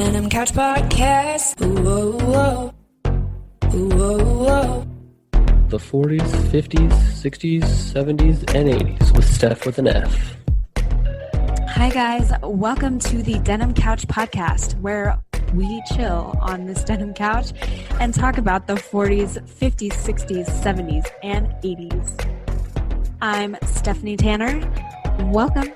Denim Couch Podcast. Ooh, whoa, ooh, whoa. The 40s, 50s, 60s, 70s, and 80s with Steph with an F. Hi guys, welcome to the Denim Couch Podcast, where we chill on this denim couch and talk about the 40s, 50s, 60s, 70s, and 80s. I'm Stephanie Tanner. Welcome.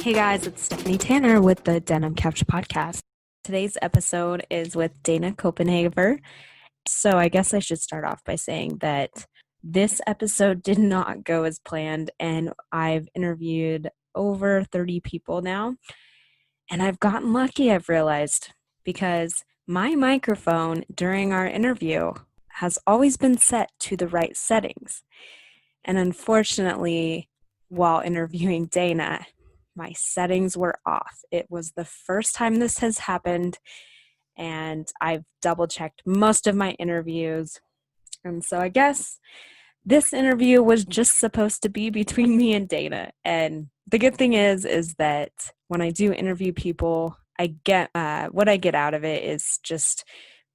Hey guys, it's Stephanie Tanner with the Denim Couch Podcast. Today's episode is with Dana Copenhaver. So I guess I should start off by saying that this episode did not go as planned, and I've interviewed over 30 people now. And I've gotten lucky, I've realized, because my microphone during our interview has always been set to the right settings. And unfortunately, while interviewing Dana, my settings were off. It was the first time this has happened, and I've double-checked most of my interviews. And so I guess this interview was just supposed to be between me and Dana. And the good thing is that when I do interview people, I get what I get out of it is just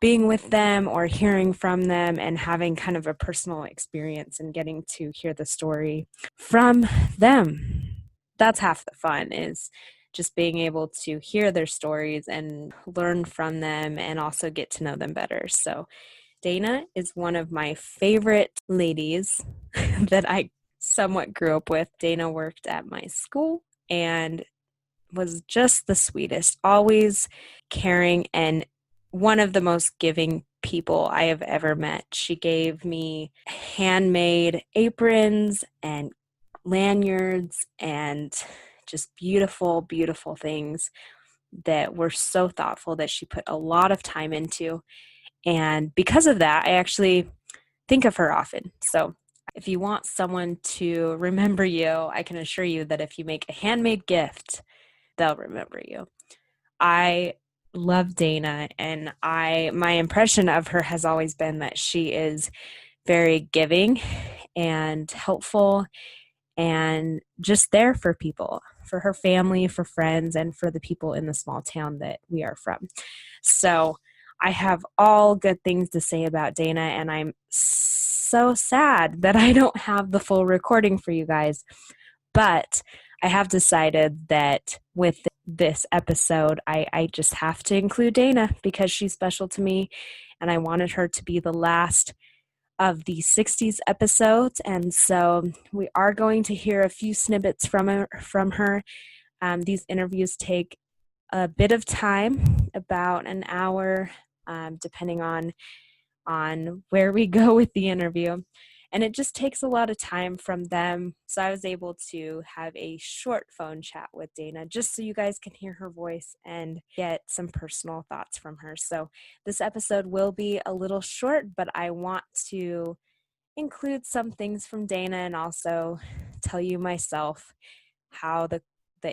being with them or hearing from them and having kind of a personal experience and getting to hear the story from them. That's half the fun, is just being able to hear their stories and learn from them and also get to know them better. So Dana is one of my favorite ladies that I somewhat grew up with. Dana worked at my school and was just the sweetest, always caring, and one of the most giving people I have ever met. She gave me handmade aprons and lanyards and just beautiful, beautiful things that were so thoughtful that she put a lot of time into. And because of that, I actually think of her often. So if you want someone to remember you, I can assure you that if you make a handmade gift, they'll remember you. I love Dana, and my impression of her has always been that she is very giving and helpful and just there for people, for her family, for friends, and for the people in the small town that we are from. So I have all good things to say about Dana, and I'm so sad that I don't have the full recording for you guys. But I have decided that with this episode, I just have to include Dana because she's special to me, and I wanted her to be the last of the 60s episodes. And so we are going to hear a few snippets from her. These interviews take a bit of time, about an hour, depending on where we go with the interview. And it just takes a lot of time from them. So I was able to have a short phone chat with Dana just so you guys can hear her voice and get some personal thoughts from her. So this episode will be a little short, but I want to include some things from Dana and also tell you myself how the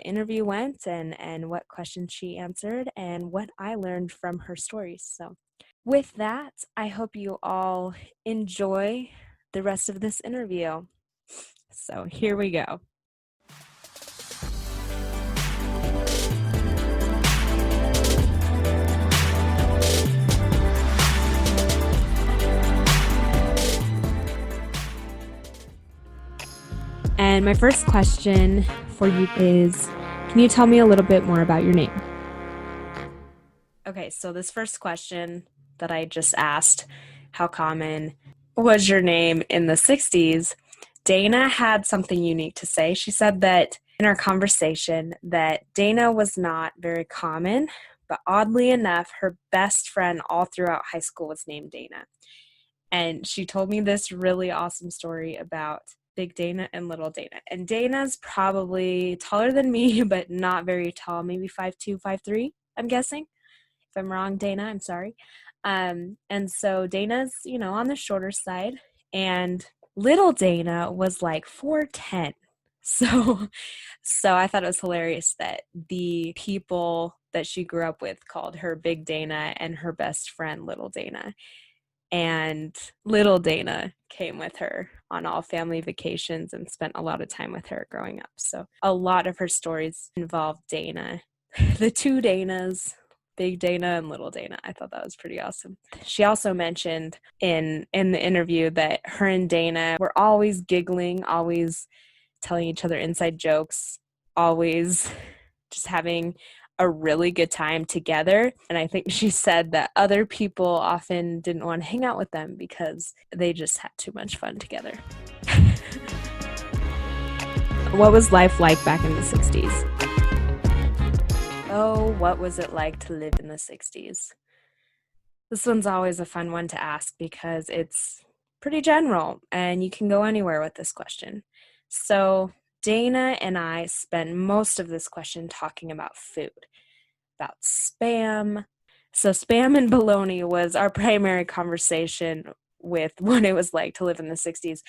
interview went and what questions she answered and what I learned from her stories. So with that, I hope you all enjoy the rest of this interview. So here we go. And my first question for you is, can you tell me a little bit more about your name? Okay, so this first question that I just asked, how common was your name in the 60s? Dana had something unique to say. She said that in our conversation that Dana was not very common, but oddly enough, her best friend all throughout high school was named Dana. And she told me this really awesome story about Big Dana and Little Dana. And Dana's probably taller than me, but not very tall, maybe 5'2", 5'3", I'm guessing. If I'm wrong, Dana, I'm sorry. And so Dana's, on the shorter side, and Little Dana was like 4'10". So I thought it was hilarious that the people that she grew up with called her Big Dana and her best friend Little Dana. And little Dana came with her on all family vacations and spent a lot of time with her growing up. So a lot of her stories involve Dana, the two Danas, Big Dana and Little Dana. I thought that was pretty awesome. She also mentioned in the interview that her and Dana were always giggling, always telling each other inside jokes, always just having a really good time together. And I think she said that other people often didn't want to hang out with them because they just had too much fun together. What was life like back in the 60s? Oh, what was it like to live in the 60s? This one's always a fun one to ask because it's pretty general and you can go anywhere with this question. So Dana and I spent most of this question talking about food, about Spam. So Spam and bologna was our primary conversation with what it was like to live in the 60s.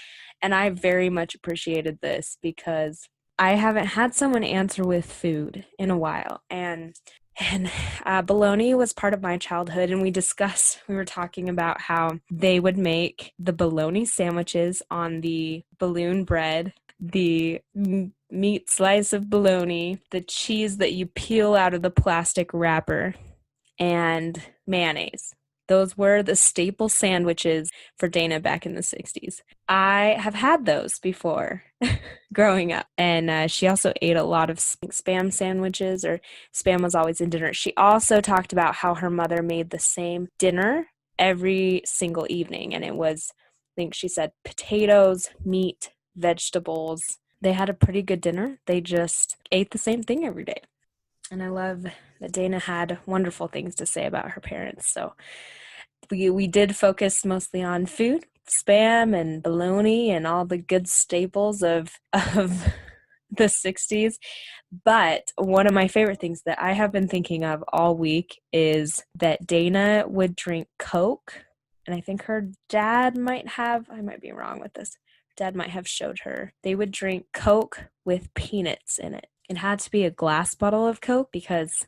And I very much appreciated this because I haven't had someone answer with food in a while. And bologna was part of my childhood, and we were talking about how they would make the bologna sandwiches on the balloon bread, the meat slice of bologna, the cheese that you peel out of the plastic wrapper, and mayonnaise. Those were the staple sandwiches for Dana back in the 60s. I have had those before growing up. And she also ate a lot of Spam sandwiches, or Spam was always in dinner. She also talked about how her mother made the same dinner every single evening. And it was, I think she said, potatoes, meat, vegetables. They had a pretty good dinner. They just ate the same thing every day. And I love that Dana had wonderful things to say about her parents. So we did focus mostly on food, Spam and bologna and all the good staples of the 60s. But one of my favorite things that I have been thinking of all week is that Dana would drink Coke. And I think her dad I might be wrong with this. Dad might have showed her. They would drink Coke with peanuts in it. It had to be a glass bottle of Coke because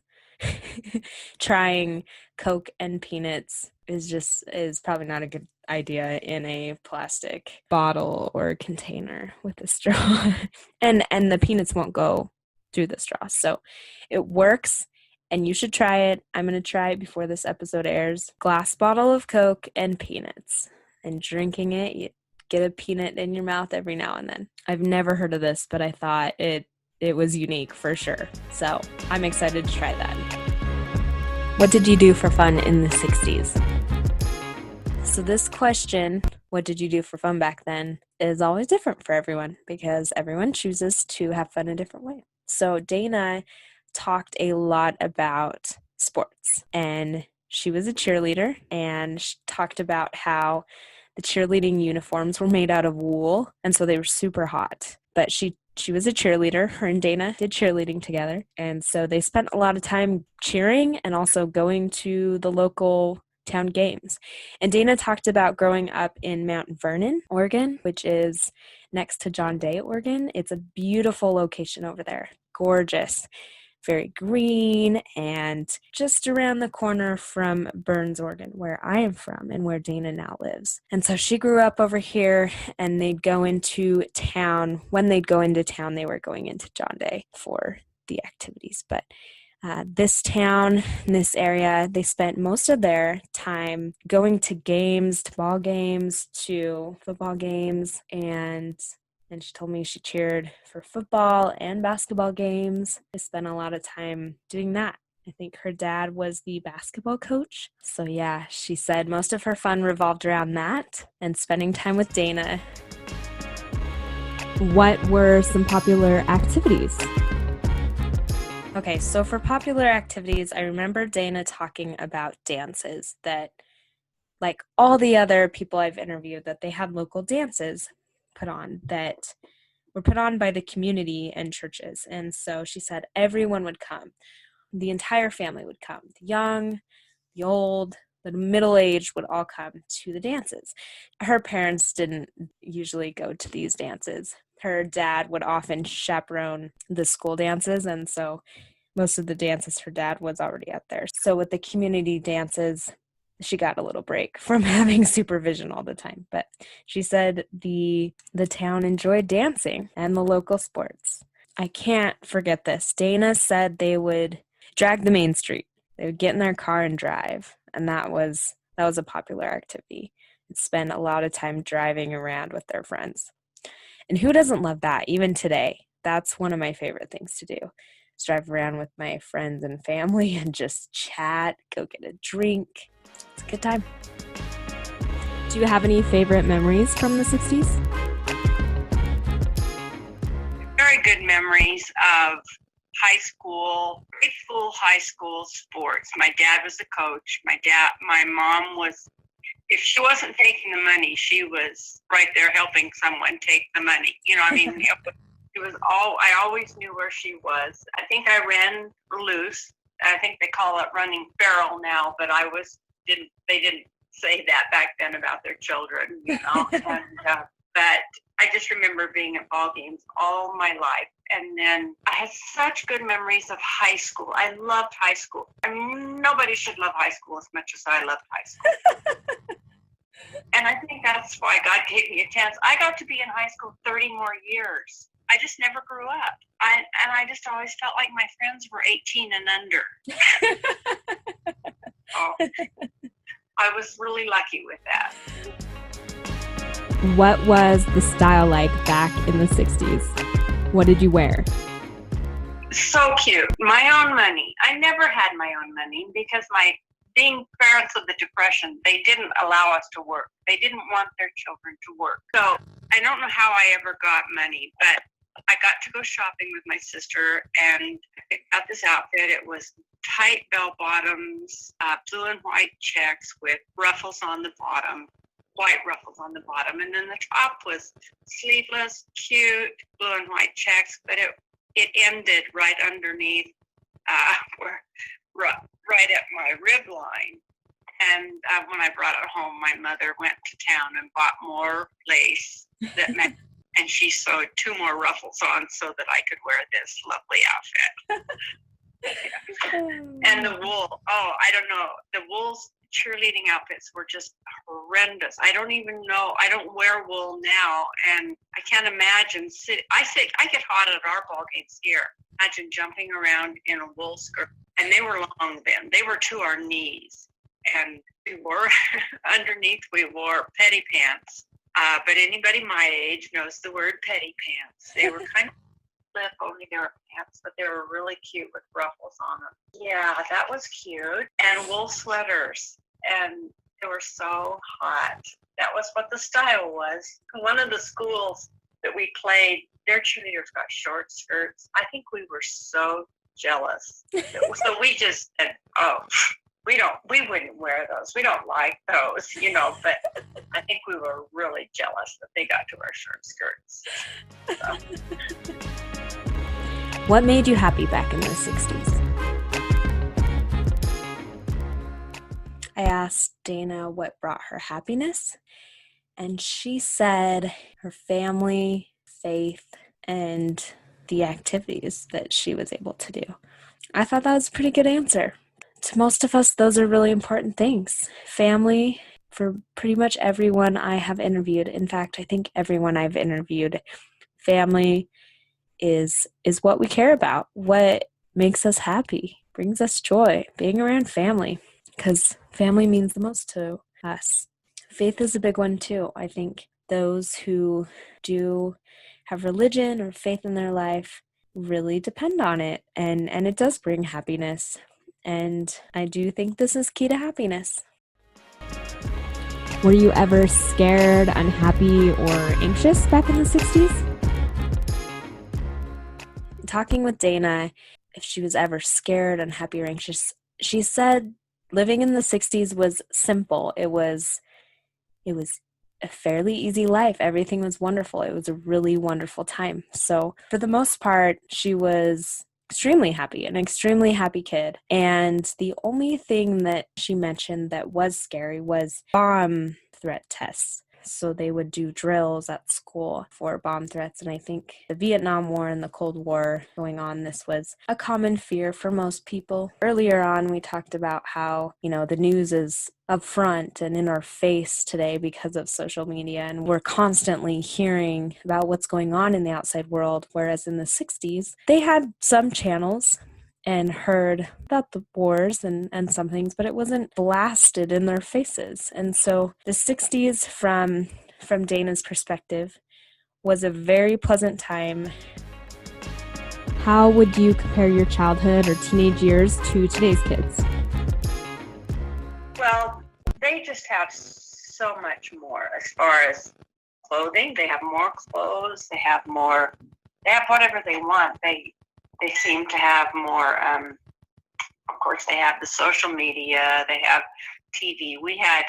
trying Coke and peanuts is probably not a good idea in a plastic bottle or container with a straw. and the peanuts won't go through the straw. So it works and you should try it. I'm going to try it before this episode airs. Glass bottle of Coke and peanuts. And drinking it, you get a peanut in your mouth every now and then. I've never heard of this, but I thought it was unique for sure. So I'm excited to try that. What did you do for fun in the 60s? So this question, what did you do for fun back then, is always different for everyone because everyone chooses to have fun a different way. So Dana talked a lot about sports, and she was a cheerleader, and she talked about how the cheerleading uniforms were made out of wool, and so they were super hot. But she was a cheerleader. Her and Dana did cheerleading together, and so they spent a lot of time cheering and also going to the local town games. And Dana talked about growing up in Mount Vernon, Oregon, which is next to John Day, Oregon. It's a beautiful location over there. Gorgeous. Very green, and just around the corner from Burns, Oregon, where I am from and where Dana now lives. And so she grew up over here, and they'd go into town. When they'd go into town, they were going into John Day for the activities. But this town, in this area, they spent most of their time going to games, to ball games, to football games, and she told me she cheered for football and basketball games. I spent a lot of time doing that. I think her dad was the basketball coach. So yeah, she said most of her fun revolved around that and spending time with Dana. What were some popular activities? Okay, so for popular activities, I remember Dana talking about dances that, like all the other people I've interviewed, that they had local dances put on that were put on by the community and churches. And so she said everyone would come. The entire family would come. The young, the old, the middle-aged would all come to the dances. Her parents didn't usually go to these dances. Her dad would often chaperone the school dances, and so most of the dances her dad was already out there. So with the community dances, she got a little break from having supervision all the time. But she said the town enjoyed dancing and the local sports. I can't forget this. Dana said they would drag the main street. They would get in their car and drive, and that was a popular activity. And spend a lot of time driving around with their friends. And who doesn't love that? Even today, that's one of my favorite things to do. Is drive around with my friends and family and just chat, go get a drink. It's a good time. Do you have any favorite memories from the 60s? Very good memories of grade school, high school sports. My dad was a coach. My mom was, if she wasn't taking the money, she was right there helping someone take the money. It was I always knew where she was. I think I ran loose. I think they call it running feral now, but they didn't say that back then about their children, but I just remember being at ball games all my life. And then I had such good memories of high school. I loved high school. I mean, nobody should love high school as much as I loved high school. And I think that's why God gave me a chance. I got to be in high school 30 more years. I just never grew up. I just always felt like my friends were 18 and under. I was really lucky with that. What was the style like back in the 60s? What did you wear? So cute. My own money. I never had my own money because being parents of the Depression, they didn't allow us to work. They didn't want their children to work. So I don't know how I ever got money, but I got to go shopping with my sister, and I picked out this outfit. It was tight bell bottoms, blue and white checks with ruffles on the bottom, white ruffles on the bottom, and then the top was sleeveless, cute, blue and white checks, but it ended right underneath, right at my rib line. And when I brought it home, my mother went to town and bought more lace and she sewed 2 more ruffles on so that I could wear this lovely outfit. And the wool, I don't know. The wool's cheerleading outfits were just horrendous. I don't wear wool now, and I can't imagine. I get hot at our ball games here. Imagine jumping around in a wool skirt. And they were long then. They were to our knees. And underneath we wore petty pants. But anybody my age knows the word petty pants. They were kind of flip only they were pants, but they were really cute with ruffles on them. Yeah, that was cute. And wool sweaters. And they were so hot. That was what the style was. One of the schools that we played, their cheerleaders got short skirts. I think we were so jealous. So we just said, we wouldn't wear those. We don't like those, but I think we were really jealous that they got to wear short skirts. So. What made you happy back in the 60s? I asked Dana what brought her happiness, and she said her family, faith, and the activities that she was able to do. I thought that was a pretty good answer. To most of us, those are really important things. Family, for pretty much everyone I have interviewed, in fact, I think everyone I've interviewed, family is what we care about, what makes us happy, brings us joy, being around family, because family means the most to us. Faith is a big one too. I think those who do have religion or faith in their life really depend on it, and it does bring happiness. And I do think this is key to happiness. Were you ever scared, unhappy, or anxious back in the 60s? Talking with Dana, if she was ever scared, unhappy, or anxious, she said living in the 60s was simple. It was a fairly easy life. Everything was wonderful. It was a really wonderful time. So for the most part, she was extremely happy, an extremely happy kid. And the only thing that she mentioned that was scary was bomb threat tests. So they would do drills at school for bomb threats. And I think the Vietnam War and the Cold War going on, this was a common fear for most people. Earlier on, we talked about how, the news is up front and in our face today because of social media, and we're constantly hearing about what's going on in the outside world, whereas in the 60s, they had some channels and heard about the wars and some things, but it wasn't blasted in their faces. And so the 60s, from Dana's perspective, was a very pleasant time. How would you compare your childhood or teenage years to today's kids? Well, they just have so much more as far as clothing. They have more clothes. They have whatever they want. They seem to have more, of course, they have the social media, they have TV. We had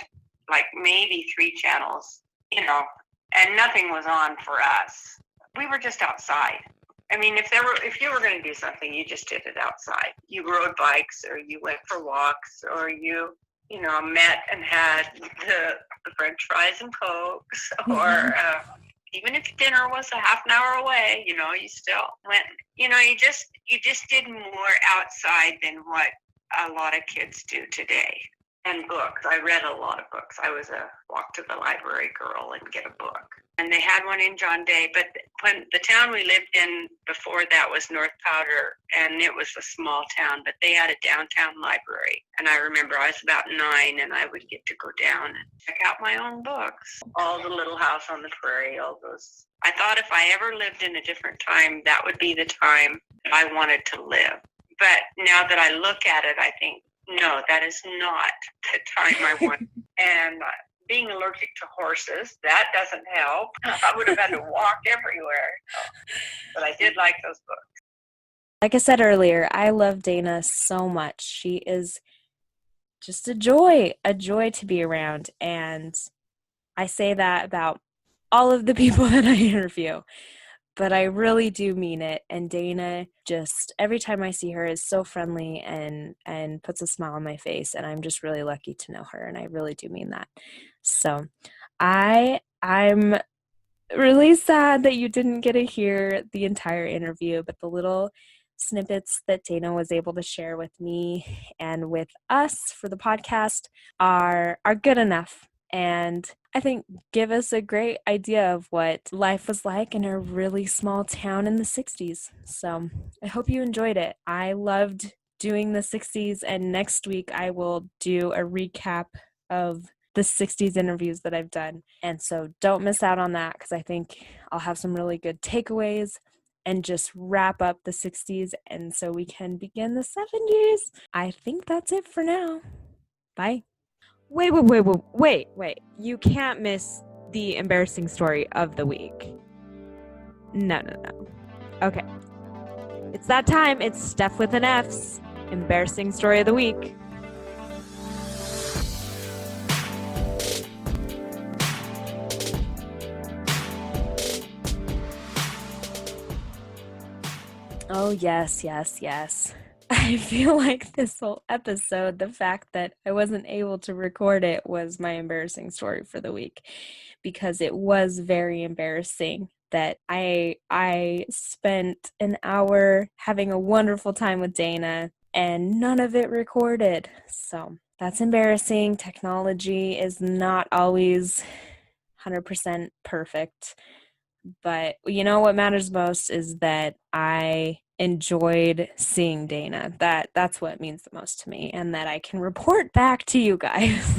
like maybe 3 channels, and nothing was on for us. We were just outside. I mean, if you were going to do something, you just did it outside. You rode bikes, or you went for walks, or you met and had the French fries and Cokes, or even if dinner was a half an hour away, you still went. You just did more outside than what a lot of kids do today. And books. I read a lot of books. I was a walk to the library girl and get a book. And they had one in John Day, but when the town we lived in before that was North Powder, and it was a small town, but they had a downtown library. And I remember I was about 9, and I would get to go down and check out my own books. All the Little House on the Prairie, all those. I thought if I ever lived in a different time, that would be the time that I wanted to live. But now that I look at it, I think, no, that is not the time I want. And being allergic to horses, that doesn't help. I would have had to walk everywhere. But I did like those books. Like I said earlier, I love Dana so much. She is just a joy to be around. And I say that about all of the people that I interview. But I really do mean it. And Dana, just every time I see her, is so friendly and puts a smile on my face. And I'm just really lucky to know her. And I really do mean that. So I'm really sad that you didn't get to hear the entire interview, but the little snippets that Dana was able to share with me and with us for the podcast are good enough. And I think give us a great idea of what life was like in a really small town in the 60s. So I hope you enjoyed it. I loved doing the 60s, and next week I will do a recap of the 60s interviews that I've done. And so don't miss out on that, because I think I'll have some really good takeaways and just wrap up the 60s, and so we can begin the 70s. I think that's it for now. Bye. Wait. You can't miss the embarrassing story of the week. No. Okay. It's that time. It's Steph with an F's embarrassing story of the week. Oh, yes. I feel like this whole episode, the fact that I wasn't able to record it was my embarrassing story for the week, because it was very embarrassing that I spent an hour having a wonderful time with Dana and none of it recorded. So that's embarrassing. Technology is not always 100% perfect. But what matters most is that I enjoyed seeing Dana. That's what means the most to me, and that I can report back to you guys.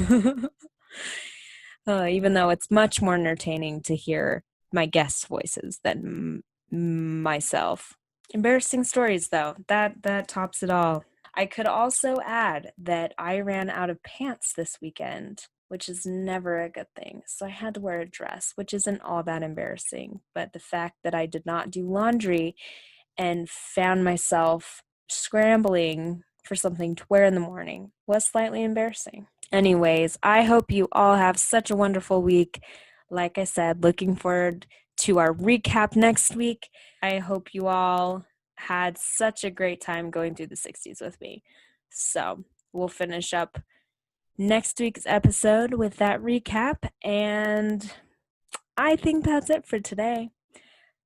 Even though it's much more entertaining to hear my guests' voices than myself. Embarrassing stories, though. That tops it all. I could also add that I ran out of pants this weekend, which is never a good thing. So I had to wear a dress, which isn't all that embarrassing. But the fact that I did not do laundry and found myself scrambling for something to wear in the morning was slightly embarrassing. Anyways, I hope you all have such a wonderful week. Like I said, looking forward to our recap next week. I hope you all had such a great time going through the 60s with me. So we'll finish up next week's episode with that recap. And I think that's it for today.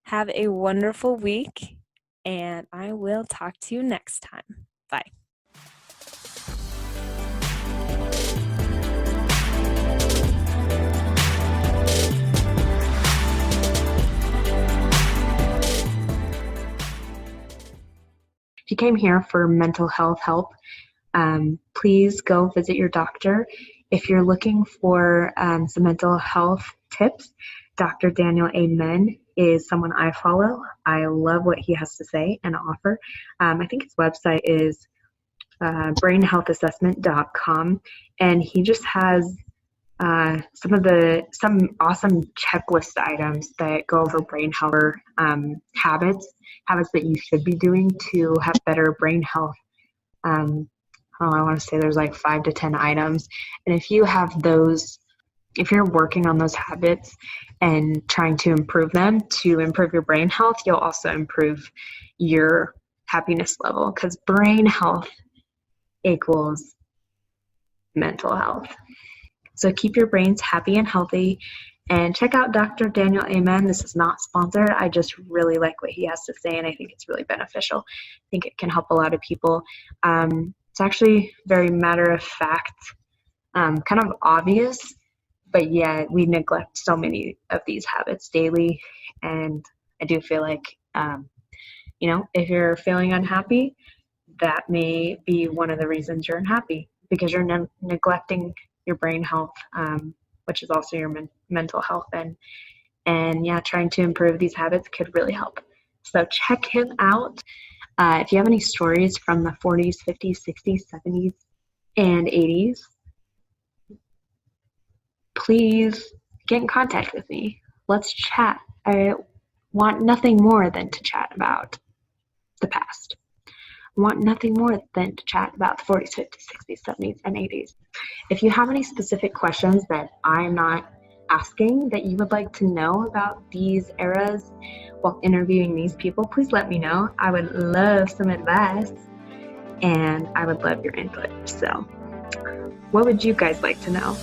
Have a wonderful week, and I will talk to you next time. Bye. If you came here for mental health help, please go visit your doctor. If you're looking for some mental health tips, Dr. Daniel Amen is someone I follow. I love what he has to say and offer. I think his website is brainhealthassessment.com, and he just has some awesome checklist items that go over brain health habits that you should be doing to have better brain health. I want to say there's like 5 to 10 items, and if you have those, if you're working on those habits and trying to improve them to improve your brain health, you'll also improve your happiness level, because brain health equals mental health. So keep your brains happy and healthy, and check out Dr. Daniel Amen. This is not sponsored. I just really like what he has to say, and I think it's really beneficial. I think it can help a lot of people. It's actually very matter of fact, kind of obvious, but yeah, we neglect so many of these habits daily, and I do feel like, if you're feeling unhappy, that may be one of the reasons you're unhappy, because you're neglecting your brain health, which is also your mental health, and yeah, trying to improve these habits could really help. So check him out. If you have any stories from the 40s, 50s, 60s, 70s, and 80s, please get in contact with me. Let's chat. I want nothing more than to chat about the past. I want nothing more than to chat about the 40s, 50s, 60s, 70s, and 80s. If you have any specific questions that I'm not asking that you would like to know about these eras while interviewing these people, please let me know. I would love some advice, and I would love your input. So, what would you guys like to know?